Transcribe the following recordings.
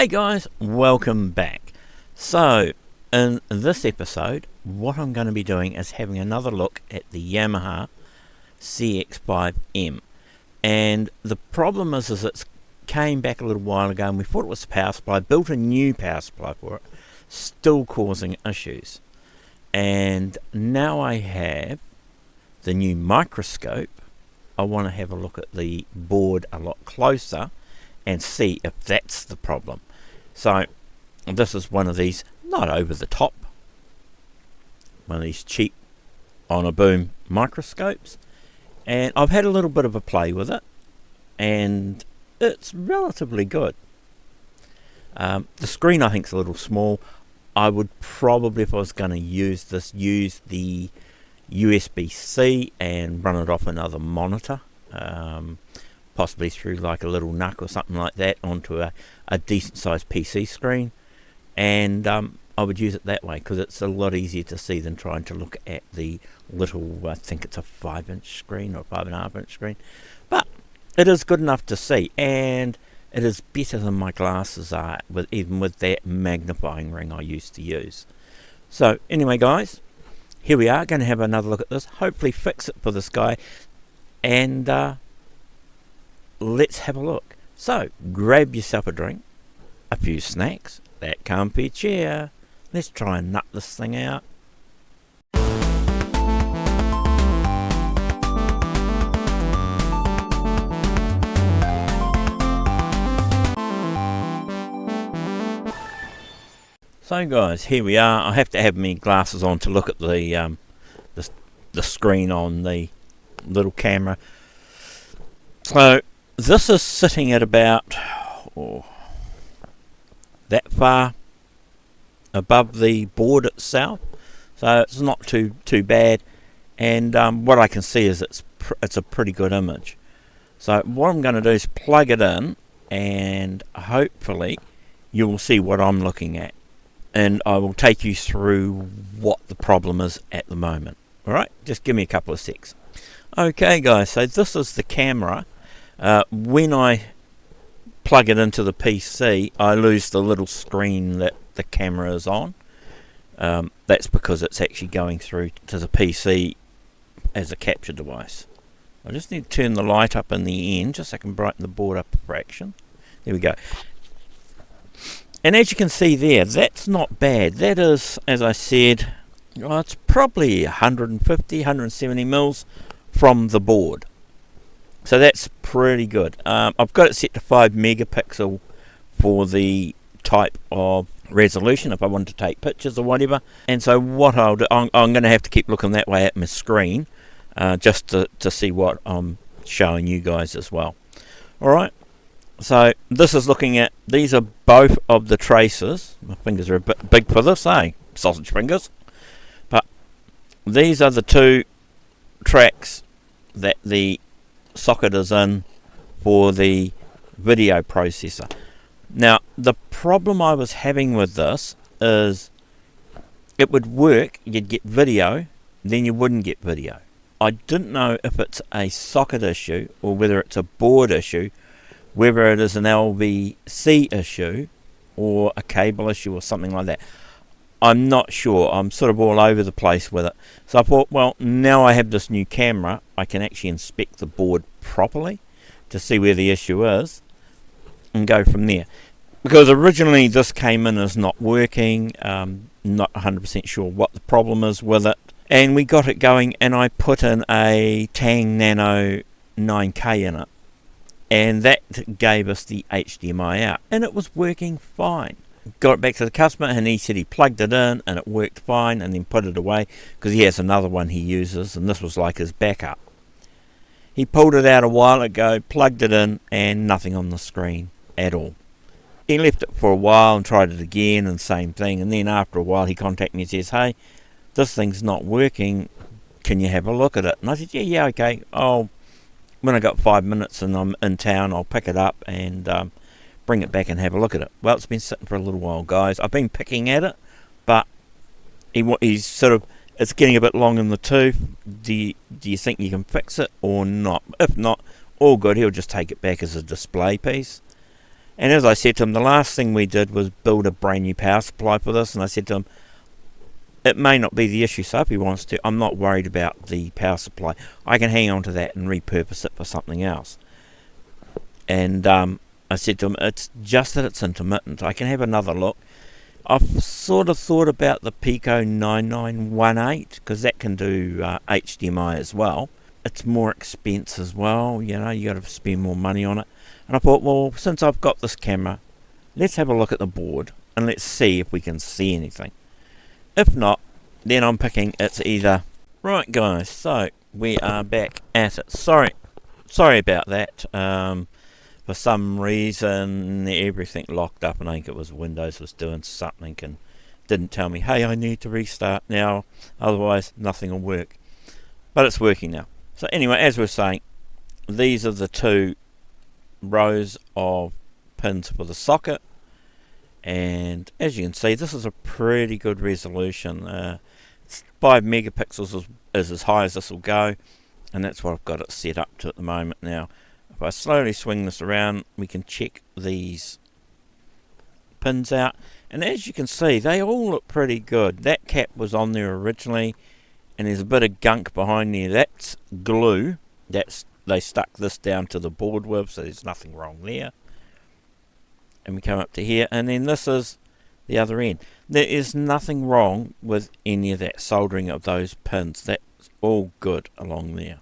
Hey guys, welcome back. So, in this episode, what I'm going to be doing is having another look at the Yamaha CX5m. And the problem is it came back a little while ago and we thought it was the power supply, built a new power supply for it, still causing issues. And now I have the new microscope. I want to have a look at the board a lot closer and see if that's the problem. So this is one of these, not over the top, one of these cheap on a boom microscopes, and I've had a little bit of a play with it and it's relatively good. The screen I think is a little small. I would probably, if I was going to use this, use the USB-C and run it off another monitor, possibly through like a little NUC or something like that onto a decent sized PC screen, and I would use it that way because it's a lot easier to see than trying to look at the little, I think it's a 5-inch screen or 5.5-inch screen, but it is good enough to see, and it is better than my glasses are, even with that magnifying ring I used to use. So anyway guys, here we are, going to have another look at this, hopefully fix it for this guy, and let's have a look. So grab yourself a drink, a few snacks, that comfy chair. Let's try and nut this thing out. So guys, here we are. I have to have my glasses on to look at the screen on the little camera. So this is sitting at about that far above the board itself, so it's not too bad, and what I can see is it's a pretty good image. So what I'm going to do is plug it in, and hopefully you will see what I'm looking at, and I will take you through what the problem is at the moment. Alright, just give me a couple of secs. Okay guys, so this is the camera. When I plug it into the PC, I lose the little screen that the camera is on. That's because it's actually going through to the PC as a capture device. I just need to turn the light up in the end just so I can brighten the board up a fraction. There we go. And as you can see there, that's not bad. That is, as I said, it's probably 150, 170 mils from the board. So that's pretty good. I've got it set to 5 megapixel for the type of resolution if I want to take pictures or whatever. And so what I'll do, I'm going to have to keep looking that way at my screen just to see what I'm showing you guys as well. Alright, so this is looking at, these are both of the traces. My fingers are a bit big for this, eh? Sausage fingers. But these are the two tracks that the socket is in for the video processor. Now the problem I was having with this is it would work, you'd get video, then you wouldn't get video. I didn't know if it's a socket issue or whether it's a board issue, whether it is an LVC issue or a cable issue or something like that. I'm not sure. I'm sort of all over the place with it. So I thought, well, now I have this new camera, I can actually inspect the board properly to see where the issue is and go from there. Because originally this came in as not working, not 100% sure what the problem is with it. And we got it going and I put in a Tang Nano 9K in it. And that gave us the HDMI out. And it was working fine. Got it back to the customer and he said he plugged it in and it worked fine, and then put it away because he has another one he uses and this was like his backup. He pulled it out a while ago, plugged it in, and nothing on the screen at all. He left it for a while and tried it again and same thing, and then after a while he contacted me and says, hey, this thing's not working, can you have a look at it? And I said, yeah, okay, when I got 5 minutes and I'm in town, I'll pick it up and bring it back and have a look at it. Well, it's been sitting for a little while guys. I've been picking at it, but he's sort of, it's getting a bit long in the tooth. Do you think you can fix it or not? If not, all good, he'll just take it back as a display piece. And as I said to him, the last thing we did was build a brand new power supply for this, and I said to him, it may not be the issue, so if he wants to, I'm not worried about the power supply. I can hang on to that and repurpose it for something else. And I said to him, it's just that it's intermittent. I can have another look. I've sort of thought about the Pico 9918, because that can do HDMI as well. It's more expensive as well, you know, you got to spend more money on it. And I thought, well, since I've got this camera, let's have a look at the board and let's see if we can see anything. If not, then I'm picking it's either. Right guys, so we are back at it. Sorry about that. For some reason everything locked up, and I think it was Windows was doing something and didn't tell me, hey, I need to restart now, otherwise nothing will work. But it's working now. So anyway, as we're saying, these are the two rows of pins for the socket, and as you can see, this is a pretty good resolution. 5 megapixels is as high as this will go, and that's what I've got it set up to at the moment. Now if I slowly swing this around, we can check these pins out, and as you can see, they all look pretty good. That cap was on there originally, and there's a bit of gunk behind there. That's glue. They stuck this down to the board with, so there's nothing wrong there. And we come up to here, and then this is the other end. There is nothing wrong with any of that soldering of those pins. That's all good along there.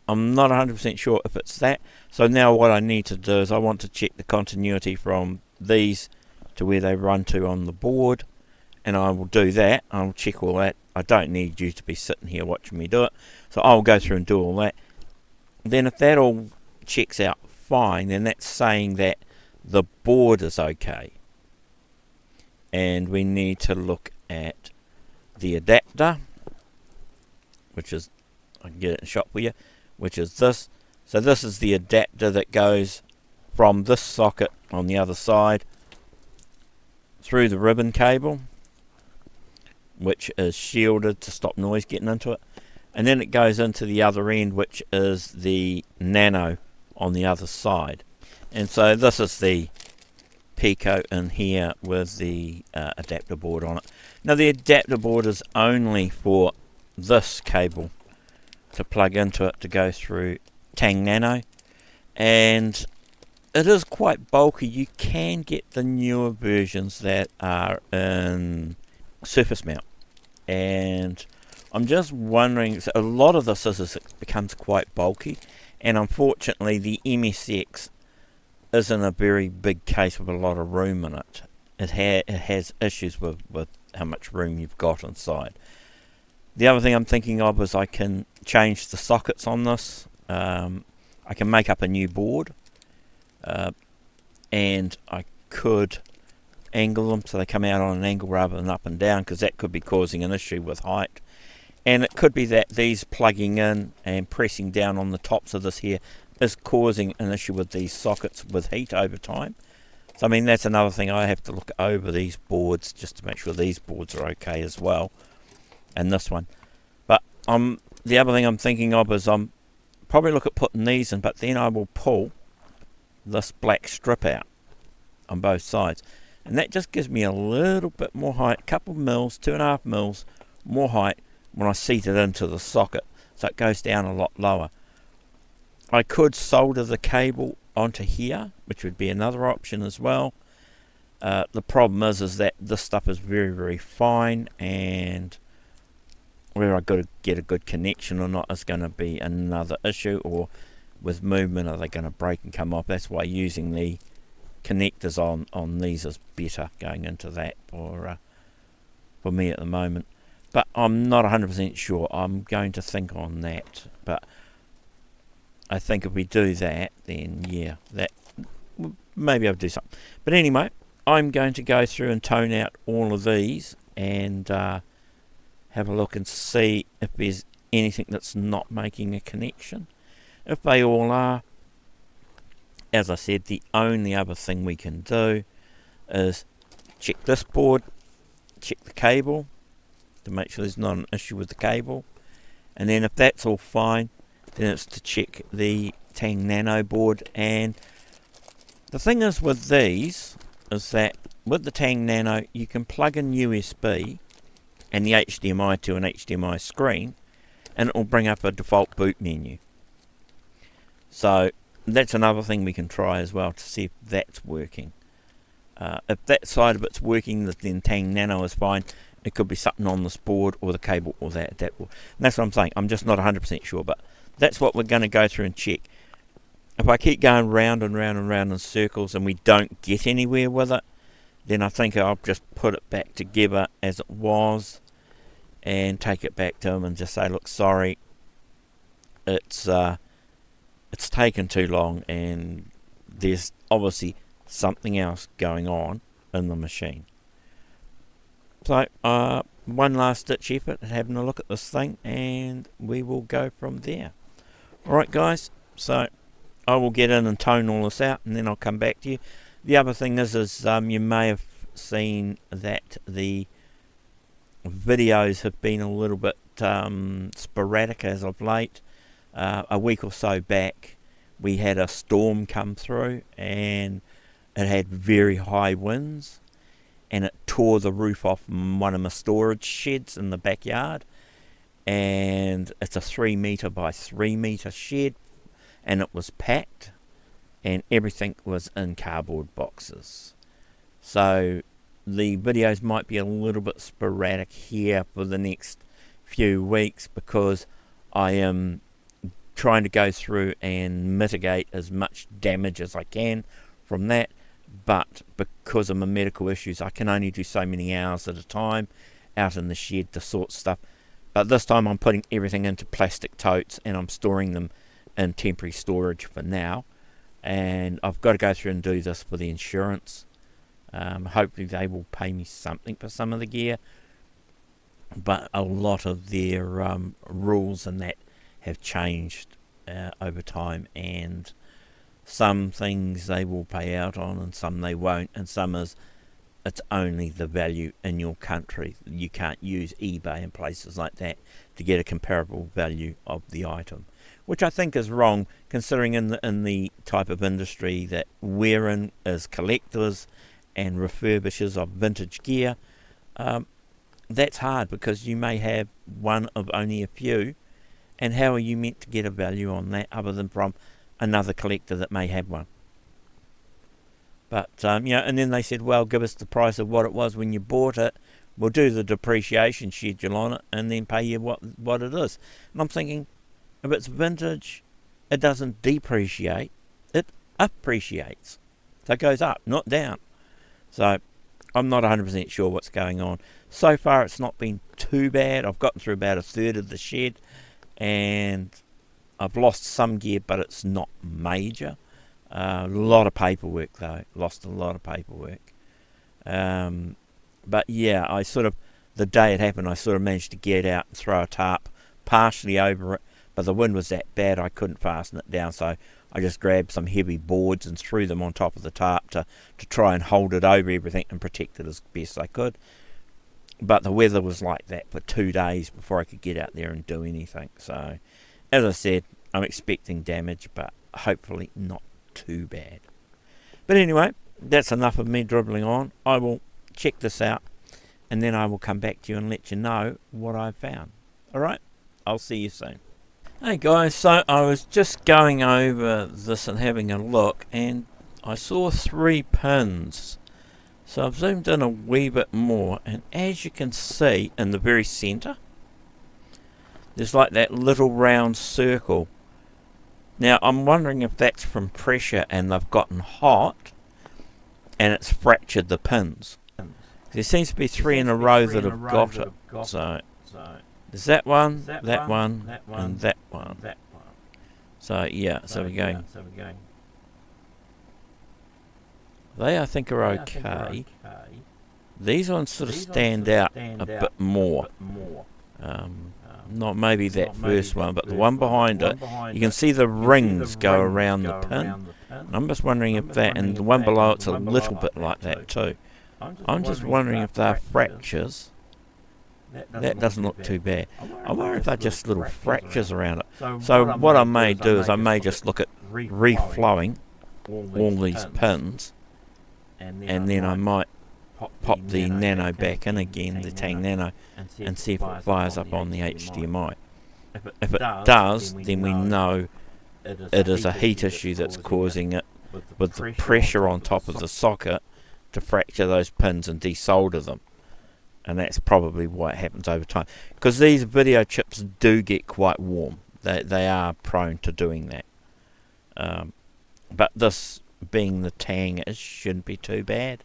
I'm not 100% sure if it's that. So now what I need to do is I want to check the continuity from these to where they run to on the board, and I will do that. I'll check all that. I don't need you to be sitting here watching me do it, so I'll go through and do all that. Then if that all checks out fine, then that's saying that the board is okay, and we need to look at the adapter, which is, I can get it in shot for you, which is this. So this is the adapter that goes from this socket on the other side through the ribbon cable, which is shielded to stop noise getting into it, and then it goes into the other end, which is the nano on the other side. And so this is the Pico in here with the adapter board on it. Now the adapter board is only for this cable to plug into it to go through Tang Nano, and it is quite bulky. You can get the newer versions that are in surface mount, and I'm just wondering, a lot of this becomes quite bulky, and unfortunately the MSX isn't a very big case with a lot of room in it. It has issues with how much room you've got inside. The other thing I'm thinking of is I can change the sockets on this. I can make up a new board, and I could angle them so they come out on an angle rather than up and down, because that could be causing an issue with height. And it could be that these plugging in and pressing down on the tops of this here is causing an issue with these sockets with heat over time. So I mean, that's another thing. I have to look over these boards just to make sure these boards are okay as well, and this one. But the other thing I'm thinking of is I'm probably look at putting these in, but then I will pull this black strip out on both sides, and that just gives me a little bit more height, a couple of mils, 2.5 mils more height when I seat it into the socket, so it goes down a lot lower. I could solder the cable onto here, which would be another option as well. The problem is that this stuff is very, very fine, and where I've got to get a good connection or not is going to be another issue, or with movement, are they going to break and come off? That's why using the connectors on these is better, going into that for me at the moment. But I'm not 100% sure. I'm going to think on that, but I think if we do that, then yeah, that maybe I'll do something. But anyway, I'm going to go through and tone out all of these and have a look and see if there's anything that's not making a connection. If they all are, as I said, the only other thing we can do is check this board, check the cable to make sure there's not an issue with the cable, and then if that's all fine, then it's to check the Tang Nano board, and The thing is with these is that with the Tang Nano you can plug in USB and the HDMI to an HDMI screen, and it will bring up a default boot menu. So that's another thing we can try as well to see if that's working. If that side of it's working, then Tang Nano is fine. It could be something on this board or the cable or that adapter. And that's what I'm saying. I'm just not 100% sure, but that's what we're going to go through and check. If I keep going round and round and round in circles and we don't get anywhere with it, then I think I'll just put it back together as it was and take it back to him and just say, look, sorry, it's taken too long and there's obviously something else going on in the machine. So one last ditch effort at having a look at this thing, and we will go from there. Alright guys, so I will get in and tone all this out and then I'll come back to you. The other thing is you may have seen that the videos have been a little bit sporadic as of late. A week or so back we had a storm come through and it had very high winds and it tore the roof off one of my storage sheds in the backyard, and it's a 3 metre by 3 metre shed, and it was packed and everything was in cardboard boxes. So the videos might be a little bit sporadic here for the next few weeks because I am trying to go through and mitigate as much damage as I can from that, but because of my medical issues I can only do so many hours at a time out in the shed to sort stuff. But this time I'm putting everything into plastic totes and I'm storing them in temporary storage for now, and I've got to go through and do this for the insurance. Hopefully they will pay me something for some of the gear, but a lot of their rules and that have changed over time, and some things they will pay out on and some they won't, and some is it's only the value in your country. You can't use eBay and places like that to get a comparable value of the item, which I think is wrong considering in the type of industry that we're in as collectors and refurbishers of vintage gear. That's hard because you may have one of only a few, and how are you meant to get a value on that other than from another collector that may have one? But and then they said, well, give us the price of what it was when you bought it, we'll do the depreciation schedule on it and then pay you what it is. And I'm thinking, if it's vintage, it doesn't depreciate, it appreciates. So it goes up, not down. So I'm not 100% sure what's going on. So far it's not been too bad. I've gotten through about a third of the shed and I've lost some gear, but it's not major. A lot of paperwork though, lost a lot of paperwork. But yeah, I sort of, the day it happened, I sort of managed to get out and throw a tarp partially over it, but the wind was that bad I couldn't fasten it down, so I just grabbed some heavy boards and threw them on top of the tarp to try and hold it over everything and protect it as best I could. But the weather was like that for 2 days before I could get out there and do anything. So, as I said, I'm expecting damage, but hopefully not too bad. But anyway, that's enough of me dribbling on. I will check this out and then I will come back to you and let you know what I've found. Alright, I'll see you soon. Hey guys, so I was just going over this and having a look and I saw 3 pins. So I've zoomed in a wee bit more, and as you can see in the very centre there's like that little round circle. Now I'm wondering if that's from pressure and they've gotten hot and it's fractured the pins. There seems to be 3 in a row that have got it. So there's that one, that one, and that one. So yeah, so we're going. They I think are okay. These ones sort of stand out a bit more. Not maybe that first one, but the one behind it, you can see the rings go around the pin. And I'm just wondering if that, and the one below it's a little bit like that too. I'm just wondering if they're fractures. That doesn't look too bad. I wonder if they're just little fractures around it. So what I may do is I may just look at reflowing all these pins, and then I might pop the Nano back in again, the Tang Nano, and see if it fires up on the HDMI. If it does, then we know it is a heat issue that's causing it, with the pressure on top of the socket to fracture those pins and desolder them. And that's probably why it happens over time, because these video chips do get quite warm. They are prone to doing that. But this being the Tang, it shouldn't be too bad.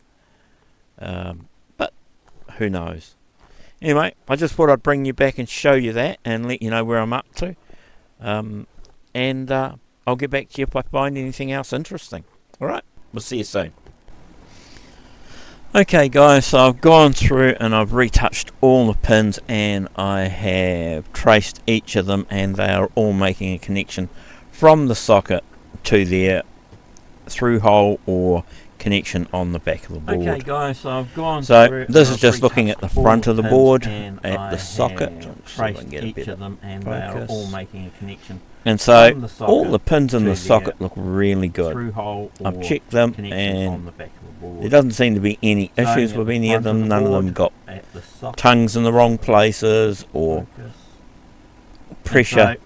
But who knows? Anyway, I just thought I'd bring you back and show you that and let you know where I'm up to. And I'll get back to you if I find anything else interesting. Alright, we'll see you soon. Okay guys, so I've gone through and I've retouched all the pins, and I have traced each of them, and they are all making a connection from the socket to their through hole or connection on the back of the board. Okay guys, so I've gone through. This is just looking at the front of the board, at the socket. Traced each of them, and they are all making a connection. And so all the pins in the socket look really good. I've checked them, and there doesn't seem to be any issues with any of them. None of them got tongues in the wrong places or pressure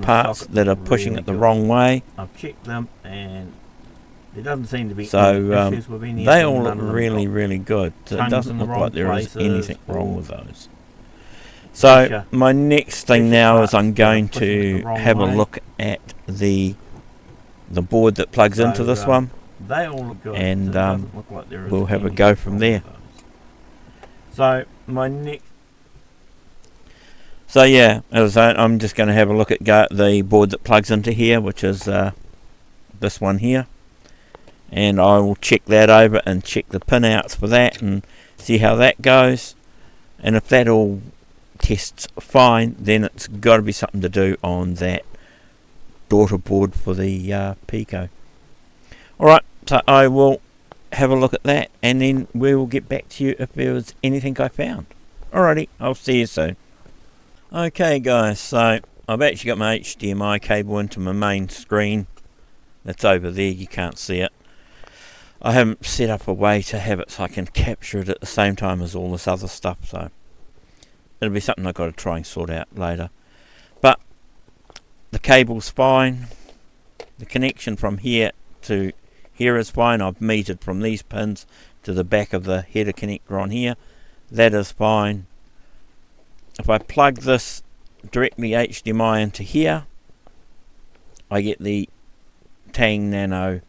parts that are pushing it the wrong way. I've checked them, and there doesn't seem to be any issues with any of them. They all look really, really good. So it doesn't look like there is anything wrong with those. So my next thing now is I'm going to have a look at the board that plugs into this one, and we'll have a go from there. So yeah, as I say, I'm just going to have a look at the board that plugs into here, which is this one here, and I will check that over and check the pin outs for that and see how that goes. And if that all tests fine, then it's got to be something to do on that daughter board for the Pico. Alright, so I will have a look at that, and then we will get back to you if there was anything I found. Alrighty, I'll see you soon. Okay guys, so I've actually got my HDMI cable into my main screen. That's over there, you can't see it. I haven't set up a way to have it so I can capture it at the same time as all this other stuff, so it'll be something I've got to try and sort out later. But the cable's fine. The connection from here to here is fine. I've metered from these pins to the back of the header connector on here. That is fine. If I plug this directly HDMI into here, I get the Tang Nano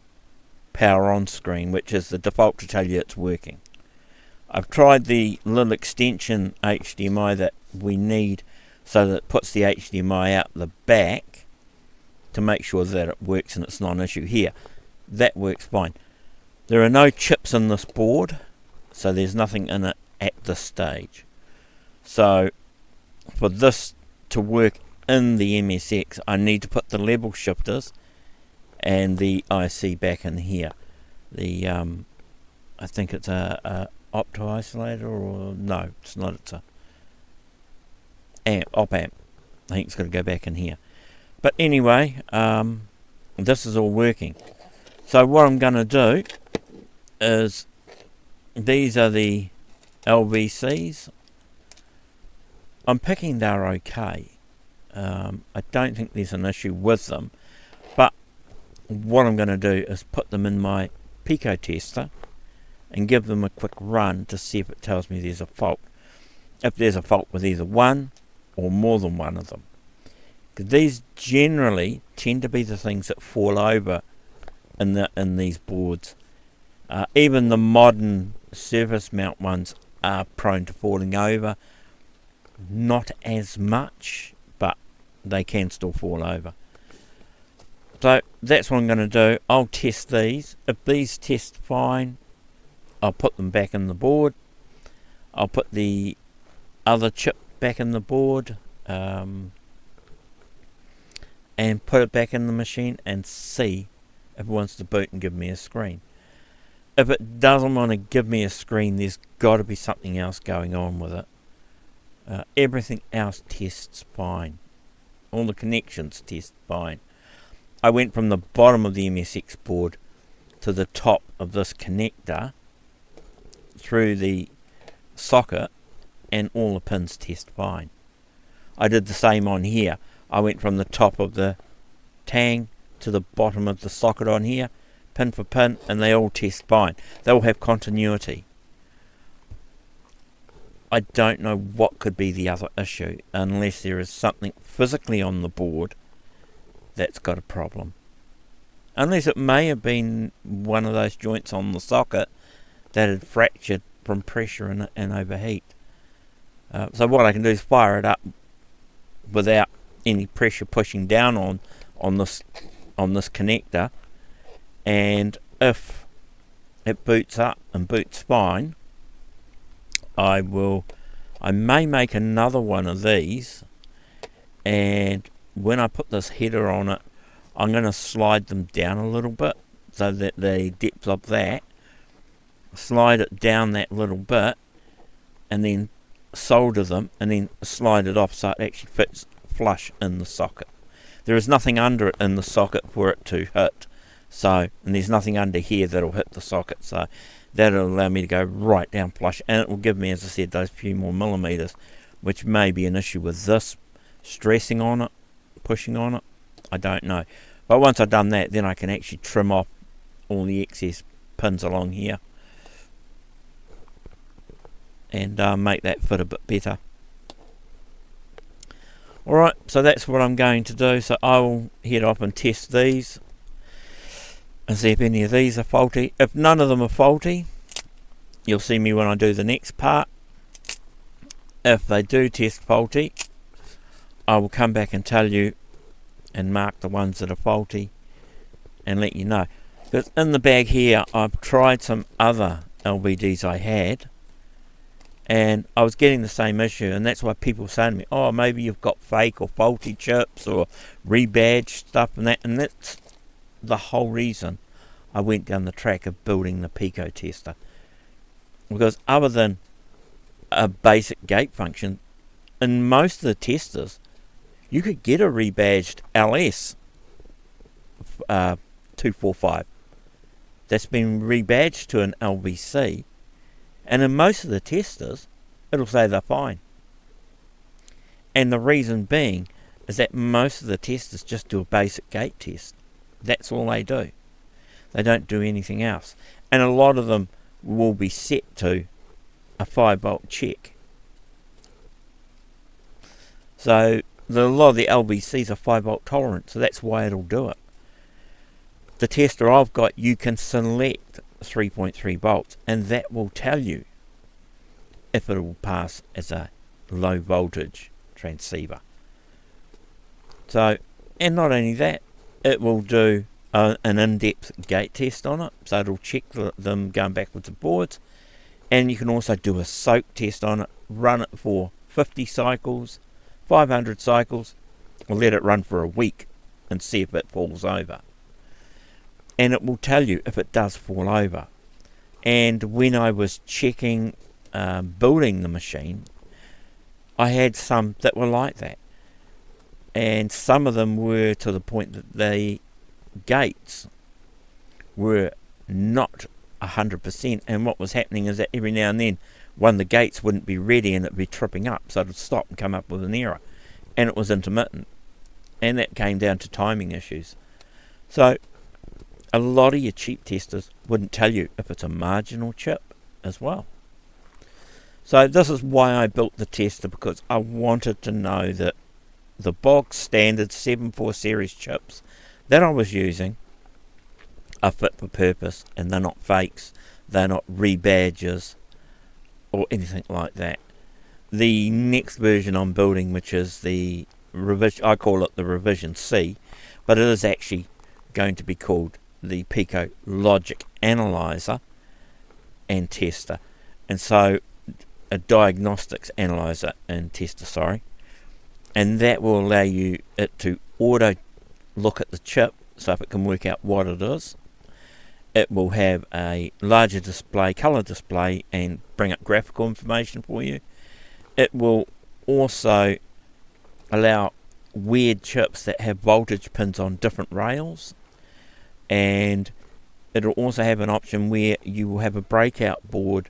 power on screen, which is the default to tell you it's working. I've tried the little extension HDMI that we need, so that it puts the HDMI out the back to make sure that it works and it's not an issue here. That works fine. There are no chips in this board, so there's nothing in it at this stage. So for this to work in the MSX, I need to put the level shifters and the IC back in here. The I think it's a opto isolator, or no, it's not. It's a op amp. I think it's got to go back in here. But anyway, this is all working. So what I'm going to do is, these are the LVCs. I'm picking they're okay. I don't think there's an issue with them. But what I'm going to do is put them in my Pico tester and give them a quick run to see if it tells me there's a fault. If there's a fault with either one or more than one of them. Because these generally tend to be the things that fall over in these boards. Even the modern surface mount ones are prone to falling over. Not as much, but they can still fall over. So that's what I'm going to do. I'll test these. If these test fine, I'll put them back in the board. I'll put the other chip back in the board, and put it back in the machine and see if it wants to boot and give me a screen. If it doesn't want to give me a screen, there's got to be something else going on with it. Everything else tests fine. All the connections test fine. I went from the bottom of the MSX board to the top of this connector through the socket, and all the pins test fine. I did the same on here. I went from the top of the tang to the bottom of the socket on here, pin for pin, and they all test fine. They all have continuity. I don't know what could be the other issue, unless there is something physically on the board that's got a problem. Unless it may have been one of those joints on the socket that had fractured from pressure and overheat. So what I can do is fire it up without any pressure pushing down on this connector, and if it boots up and boots fine, I may make another one of these, and when I put this header on it, I'm going to slide them down a little bit so that the depth of that, slide it down that little bit, and then solder them, and then slide it off so it actually fits flush in the socket. There is nothing under it in the socket for it to hit, so, and there's nothing under here that'll hit the socket, so that'll allow me to go right down flush, and it will give me, as I said, those few more millimeters, which may be an issue with this stressing on it, pushing on it, I don't know. But once I've done that, then I can actually trim off all the excess pins along here and make that fit a bit better. Alright, so that's what I'm going to do. So I will head up and test these and see if any of these are faulty. If none of them are faulty, you'll see me when I do the next part. If they do test faulty, I will come back and tell you and mark the ones that are faulty and let you know. Because in the bag here, I've tried some other LBDs I had, and I was getting the same issue, and that's why people say to me, oh, maybe you've got fake or faulty chips or rebadged stuff, and that's the whole reason I went down the track of building the Pico tester. Because other than a basic gate function, in most of the testers, you could get a rebadged LS 245 that's been rebadged to an LBC, and in most of the testers it'll say they're fine. And the reason being is that most of the testers just do a basic gate test. That's all they do. They don't do anything else. And a lot of them will be set to a 5-volt check. So a lot of the LBCs are 5-volt tolerant, so that's why it'll do it. The tester I've got, you can select 3.3 volts, and that will tell you if it will pass as a low voltage transceiver. So, and not only that, it will do an in-depth gate test on it, so it'll check them going backwards and forwards, and you can also do a soak test on it, run it for 50 cycles, 500 cycles, or let it run for a week and see if it falls over. And it will tell you if it does fall over. And when I was checking building the machine, I had some that were like that, and some of them were to the point that the gates were not 100%, and what was happening is that every now and then one of the gates wouldn't be ready and it'd be tripping up, so it would stop and come up with an error, and it was intermittent, and that came down to timing issues. So a lot of your cheap testers wouldn't tell you if it's a marginal chip as well. So this is why I built the tester, because I wanted to know that the bog standard 7.4 series chips that I was using are fit for purpose, and they're not fakes, they're not rebadges or anything like that. The next version I'm building, which is the revision, I call it the revision C, but it is actually going to be called the Pico Logic Analyzer and Tester, and so a diagnostics analyzer and tester, sorry, and that will allow you it to auto look at the chip, so if it can work out what it is, it will have a larger display, color display, and bring up graphical information for you. It will also allow weird chips that have voltage pins on different rails, and it'll also have an option where you will have a breakout board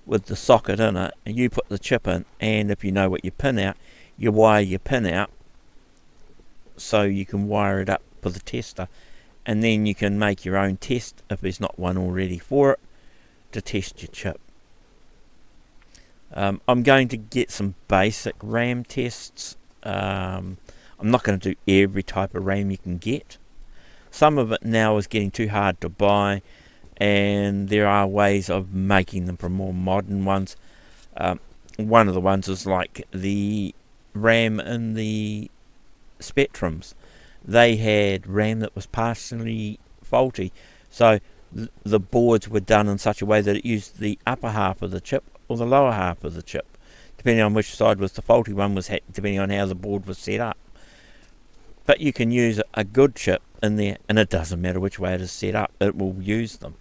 with the socket in it, and you put the chip in, and if you know what your pin out, you wire your pin out so you can wire it up for the tester, and then you can make your own test if there's not one already for it to test your chip. I'm going to get some basic RAM tests. I'm not going to do every type of RAM you can get. Some of it now is getting too hard to buy, and there are ways of making them from more modern ones. One of the ones is like the RAM in the Spectrums. They had RAM that was partially faulty, so the boards were done in such a way that it used the upper half of the chip or the lower half of the chip, depending on which side was the faulty one, was depending on how the board was set up. But you can use a good chip in there, and it doesn't matter which way it is set up, it will use them.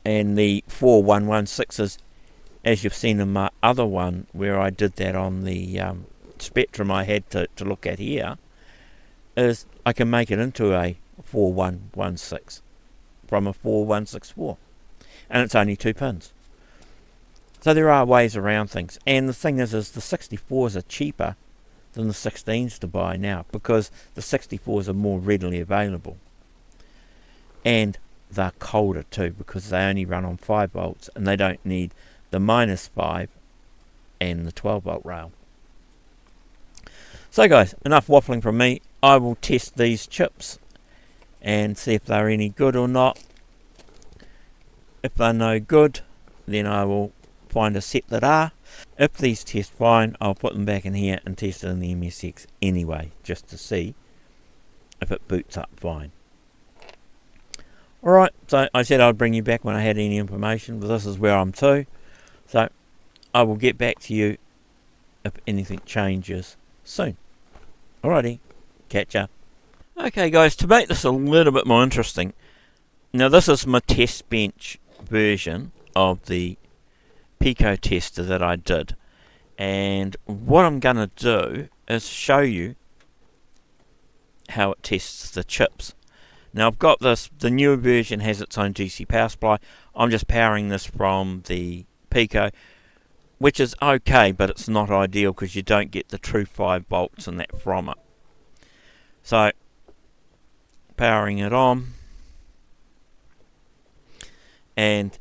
And the 4116s, as you've seen in my other one where I did that on the Spectrum I had to look at here, is I can make it into a 4116 from a 4164, and it's only 2 pins. So there are ways around things, and the thing is the 64s are cheaper than the 16s to buy now, because the 64s are more readily available, and they're colder too, because they only run on 5 volts and they don't need the -5 and the 12 volt rail. So guys, enough waffling from me. I will test these chips and see if they're any good or not. If they're no good, then I will find a set that are. If these test fine, I'll put them back in here and test it in the MSX anyway, just to see if it boots up fine. Alright, so I said I'd bring you back when I had any information, but this is where I'm to. So I will get back to you if anything changes soon. Alrighty, catch ya. Okay guys, to make this a little bit more interesting, now this is my test bench version of the Pico tester that I did, and what I'm going to do is show you how it tests the chips. Now I've got this, the newer version has its own DC power supply. I'm just powering this from the Pico, which is okay, but it's not ideal because you don't get the true 5 volts and that from it. So powering it on, and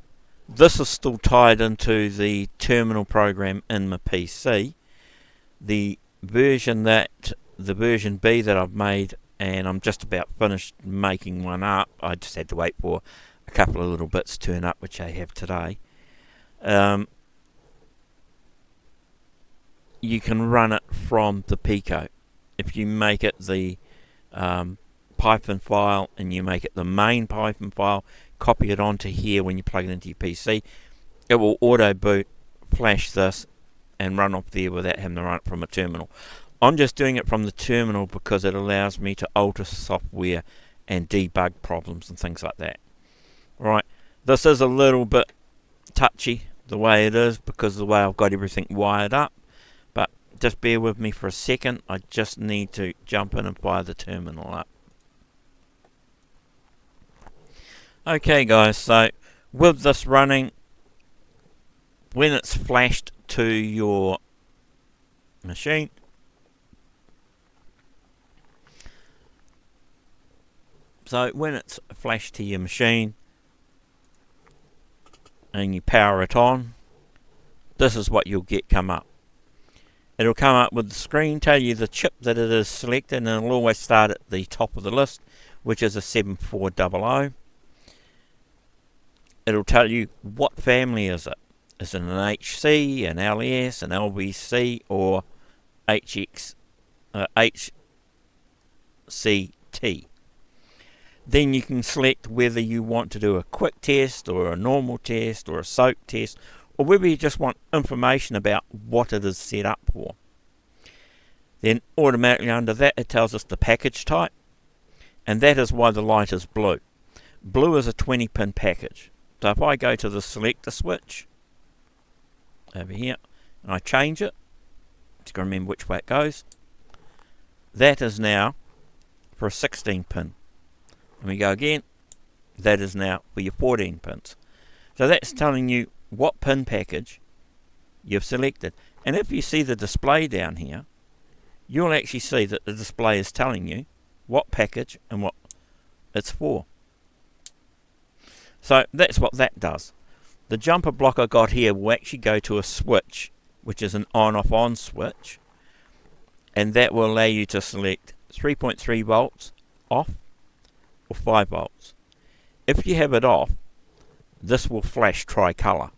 this is still tied into the terminal program in my PC. The version B that I've made, and I'm just about finished making one up. I just had to wait for a couple of little bits to turn up, which I have today. You can run it from the Pico. If you make it the Python file and you make it the main Python file, copy it onto here when you plug it into your PC, it will auto boot, flash this, and run off there without having to run it from a terminal. I'm just doing it from the terminal because it allows me to alter software and debug problems and things like that. Right, this is a little bit touchy the way it is because of the way I've got everything wired up, but just bear with me for a second. I just need to jump in and fire the terminal up. Okay guys, so with this running, when it's flashed to your machine, and you power it on, this is what you'll get come up. It'll come up with the screen, tell you the chip that it is selected, and it'll always start at the top of the list, which is a 7400. It'll tell you what family is it. Is it an HC, an LS, an LBC, or HCT? Then you can select whether you want to do a quick test or a normal test or a soak test, or whether you just want information about what it is set up for. Then automatically under that it tells us the package type, and that is why the light is blue. Blue is a 20 pin package. So if I go to the selector switch over here and I change it, just got to remember which way it goes, that is now for a 16 pin. And we go again, that is now for your 14 pins. So that's telling you what pin package you've selected. And if you see the display down here, you'll actually see that the display is telling you what package and what it's for. So that's what that does. The jumper block I got here will actually go to a switch, which is an on-off-on switch, and that will allow you to select 3.3 volts off or 5 volts. If you have it off, this will flash tricolour.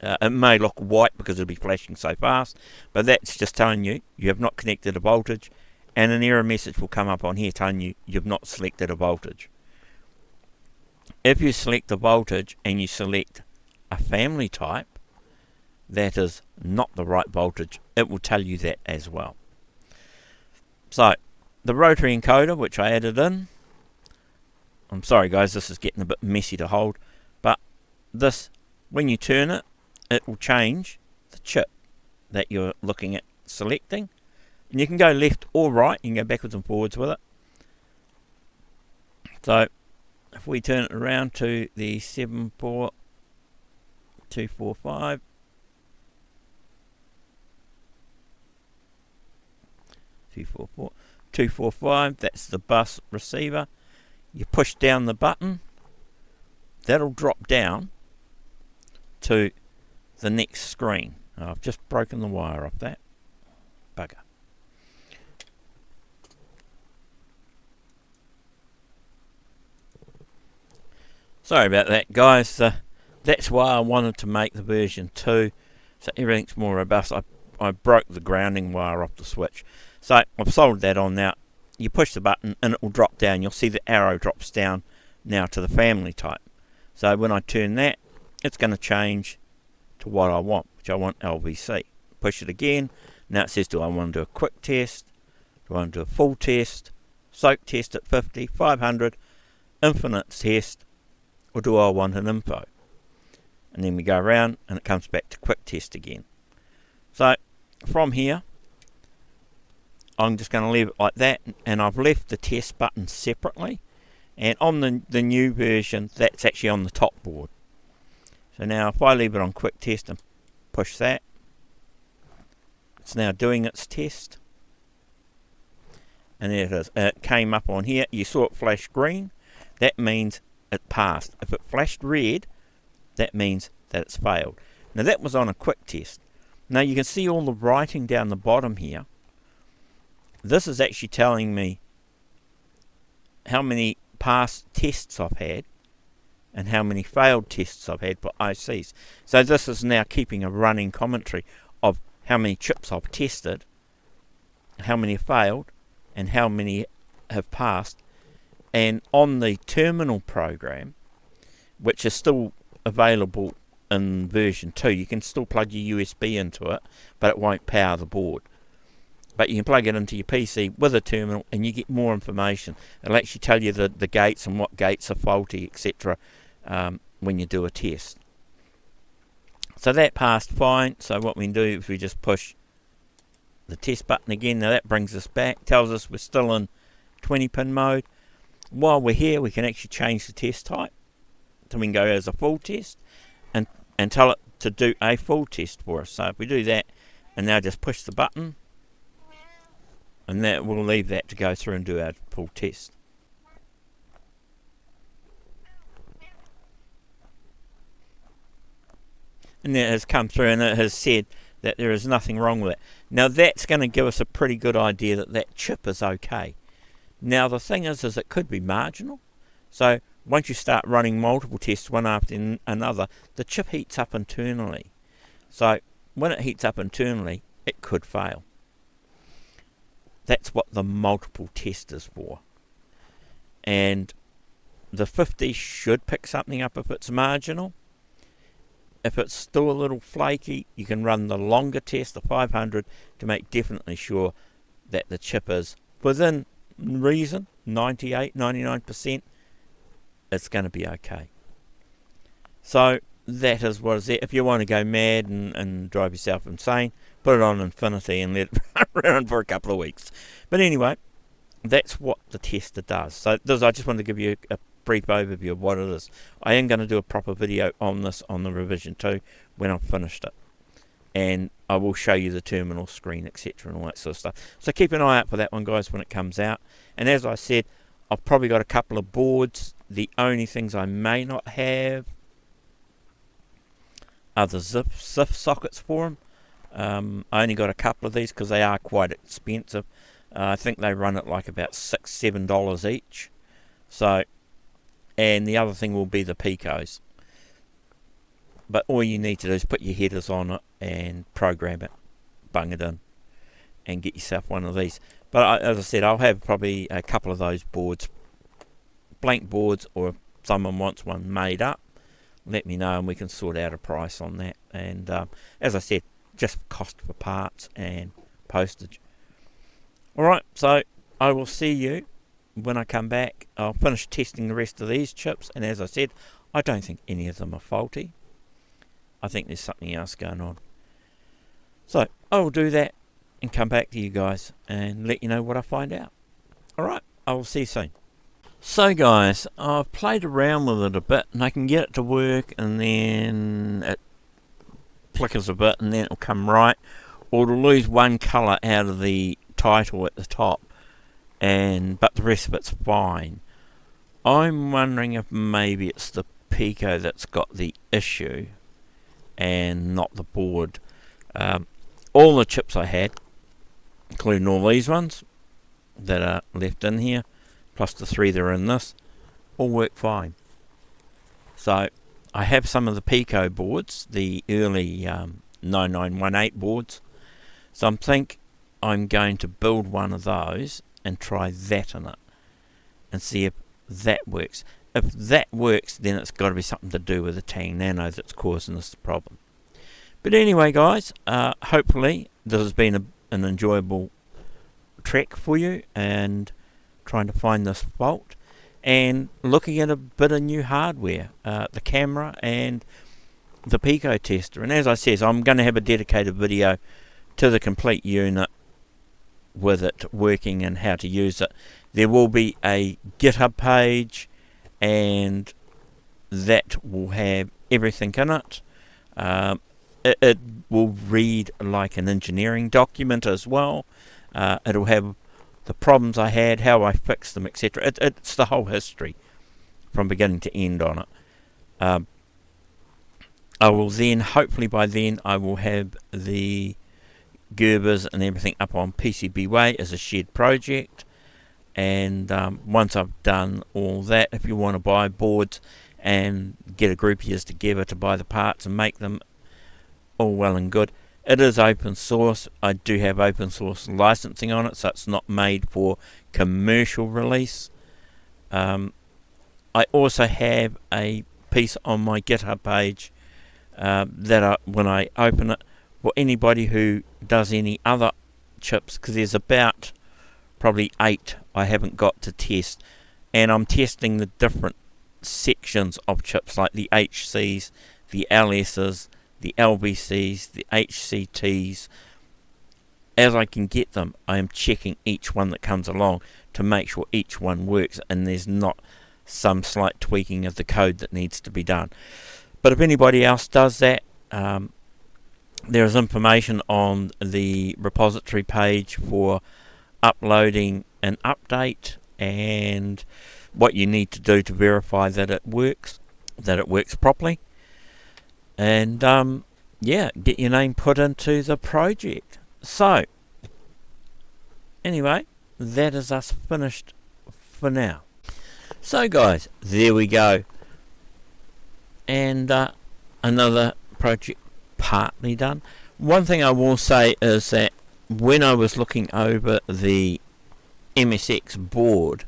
It may look white because it'll be flashing so fast, but that's just telling you you have not connected a voltage, and an error message will come up on here telling you you've not selected a voltage. If you select a voltage and you select a family type that is not the right voltage, it will tell you that as well. So the rotary encoder, which I added in, I'm sorry guys, this is getting a bit messy to hold, but this, when you turn it, it will change the chip that you're looking at selecting, and you can go left or right, you can go backwards and forwards with it. So if we turn it around to the 74245, that's the bus receiver. You push down the button, that'll drop down to the next screen. I've just broken the wire off that. Bugger. Sorry about that, guys. That's why I wanted to make the version 2, so everything's more robust. I broke the grounding wire off the switch. So I've soldered that on now. You push the button and it will drop down. You'll see the arrow drops down now to the family type. So when I turn that, it's going to change to what I want, which I want LVC. Push it again. Now it says, do I want to do a quick test? Do I want to do a full test? Soak test at 50, 500, infinite test, or do I want an info? And then we go around and it comes back to quick test again. So from here, I'm just going to leave it like that, and I've left the test button separately, and on the new version that's actually on the top board. So now if I leave it on quick test and push that, it's now doing its test, and there it is. It came up on here, you saw it flash green, that means it passed. If it flashed red, that means that it's failed. Now that was on a quick test. Now you can see all the writing down the bottom here. This is actually telling me how many past tests I've had and how many failed tests I've had for ICs. So this is now keeping a running commentary of how many chips I've tested, how many have failed, and how many have passed. And on the terminal program, which is still available in version 2, you can still plug your USB into it, but it won't power the board. But you can plug it into your PC with a terminal and you get more information. It'll actually tell you the gates and what gates are faulty, etc. When you do a test. So that passed fine. So what we can do is we just push the test button again. Now that brings us back, tells us we're still in 20 pin mode. While we're here, we can actually change the test type. So we can go as a full test and tell it to do a full test for us. So if we do that and now just push the button, and that will leave that to go through and do our full test. And it has come through and it has said that there is nothing wrong with it. Now that's going to give us a pretty good idea that that chip is okay. Now the thing is it could be marginal. So once you start running multiple tests one after another, the chip heats up internally. So when it heats up internally, it could fail. That's what the multiple test is for. And the 50 should pick something up if it's marginal. If it's still a little flaky, you can run the longer test, the 500, to make definitely sure that the chip is within reason, 98, 99%, it's going to be okay. So that is what is there. If you want to go mad and drive yourself insane, put it on infinity and let it run around for a couple of weeks. But anyway, that's what the tester does. So I just wanted to give you a brief overview of what it is. I am going to do a proper video on this on the revision 2 when I've finished it, and I will show you the terminal screen, etc., and all that sort of stuff. So keep an eye out for that one, guys, when it comes out. And as I said, I've probably got a couple of boards. The only things I may not have are the zip sockets for them. I only got a couple of these because they are quite expensive. I think they run at like about $6-7 each. So, and the other thing will be the picos. But all you need to do is put your headers on it and program it, bung it in, and get yourself one of these. But as I said, I'll have probably a couple of those boards, blank boards, or if someone wants one made up, let me know and we can sort out a price on that. And as I said, just cost for parts and postage. Alright, so I will see you when I come back. I'll finish testing the rest of these chips, and as I said, I don't think any of them are faulty. I think there's something else going on. So I will do that and come back to you guys and let you know what I find out. Alright, I will see you soon. So guys, I've played around with it a bit and I can get it to work, and then it flickers a bit and then it'll come right, or it'll lose one colour out of the title at the top, but the rest of it's fine. I'm wondering if maybe it's the Pico that's got the issue and not the board. All the chips I had, including all these ones that are left in here, plus the 3 that are in this, all work fine. So I have some of the Pico boards, the early 9918 boards, so I'm going to build one of those and try that in it and see if that works. If that works, then it's got to be something to do with the Tang Nano that's causing this problem. But anyway, guys, hopefully this has been an enjoyable trek for you, and trying to find this fault and looking at a bit of new hardware, the camera and the Pico tester. And as I said, I'm going to have a dedicated video to the complete unit with it working and how to use it. There will be a GitHub page, and that will have everything in it. It will read like an engineering document as well. It'll have the problems I had, how I fixed them, etc. It's the whole history from beginning to end on it. I will then, hopefully by then, I will have the Gerbers and everything up on PCBWay as a shared project. And once I've done all that, if you want to buy boards and get a group of years together to buy the parts and make them, all well and good. It is open source. I do have open source licensing on it, so it's not made for commercial release. I also have a piece on my GitHub page that when I open it, for anybody who does any other chips, because there's about probably 8 I haven't got to test, and I'm testing the different sections of chips, like the HCs, the LSs, the LBCs, the HCTs. As I can get them, I am checking each one that comes along to make sure each one works and there's not some slight tweaking of the code that needs to be done. But if anybody else does that, there is information on the repository page for uploading an update and what you need to do to verify that it works properly. And yeah, get your name put into the project. So anyway, that is us finished for now. So guys, there we go, and another project partly done. One thing I will say is that when I was looking over the MSX board,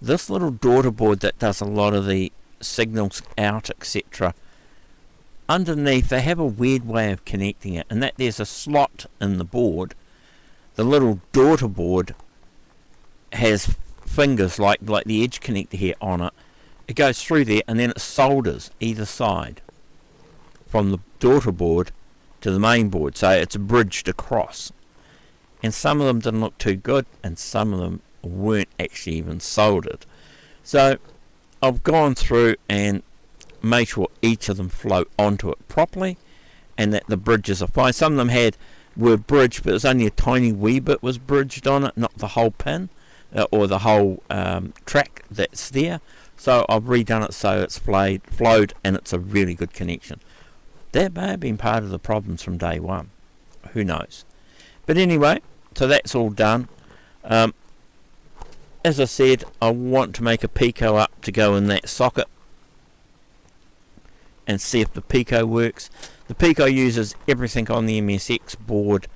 this little daughter board that does a lot of the signals out, etc., underneath they have a weird way of connecting it, and that there's a slot in the board. The little daughter board has fingers like the edge connector here on it. It goes through there and then it solders either side. from the daughter board to the main board, so it's bridged across. And some of them didn't look too good, and some of them weren't actually even soldered. So I've gone through and made sure each of them float onto it properly, and that the bridges are fine. Some of them were bridged, but it was only a tiny wee bit was bridged on it, not the whole pin or the whole track that's there. So I've redone it so it's flowed, and it's a really good connection. That may have been part of the problems from day one. Who knows? But anyway, so that's all done. As I said, I want to make a Pico up to go in that socket and see if the Pico works. The Pico uses everything on the MSX board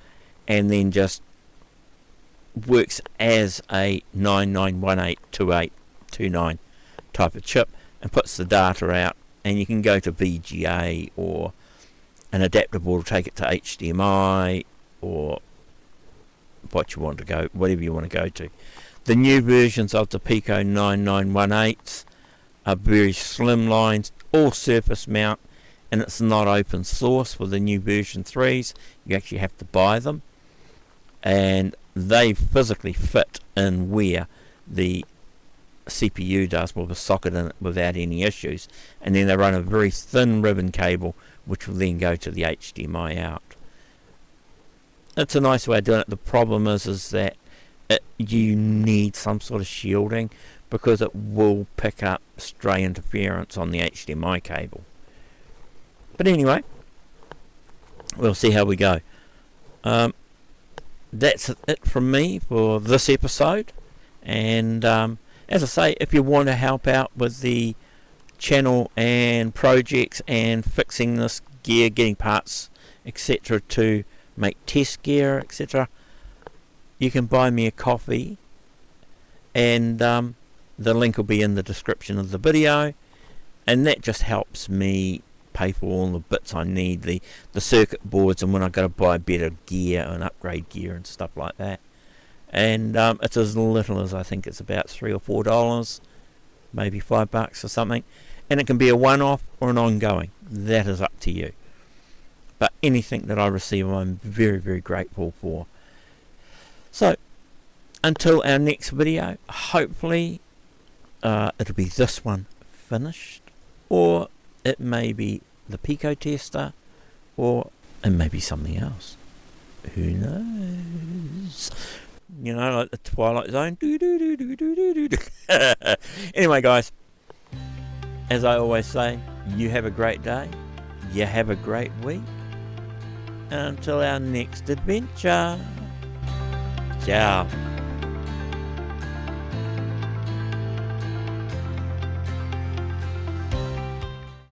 and then just works as a 99182829 type of chip and puts the data out, and you can go to VGA, or an adapter board will take it to HDMI, or whatever you want to go to. The new versions of the Pico 9918s are very slimline, all surface mount, and it's not open source. For the new version 3s, you actually have to buy them, and they physically fit in where the CPU does, with a socket in it without any issues, and then they run a very thin ribbon cable which will then go to the HDMI out. It's a nice way of doing it. The problem is that you need some sort of shielding, because it will pick up stray interference on the HDMI cable. But anyway, we'll see how we go. That's it from me for this episode, and as I say, if you want to help out with the channel and projects and fixing this gear, getting parts, etc., to make test gear, etc., you can buy me a coffee, and the link will be in the description of the video, and that just helps me pay for all the bits I need, the circuit boards, and when I've got to buy better gear and upgrade gear and stuff like that. And it's as little as, I think it's about $3 or $4, maybe $5 or something, and it can be a one-off or an ongoing. That is up to you. But anything that I receive, I'm very, very grateful for. So until our next video, hopefully it'll be this one finished, or it may be the Pico tester, or it may be something else. Who knows? You know, like the Twilight Zone. Anyway, guys, as I always say, you have a great day, you have a great week, and until our next adventure, ciao.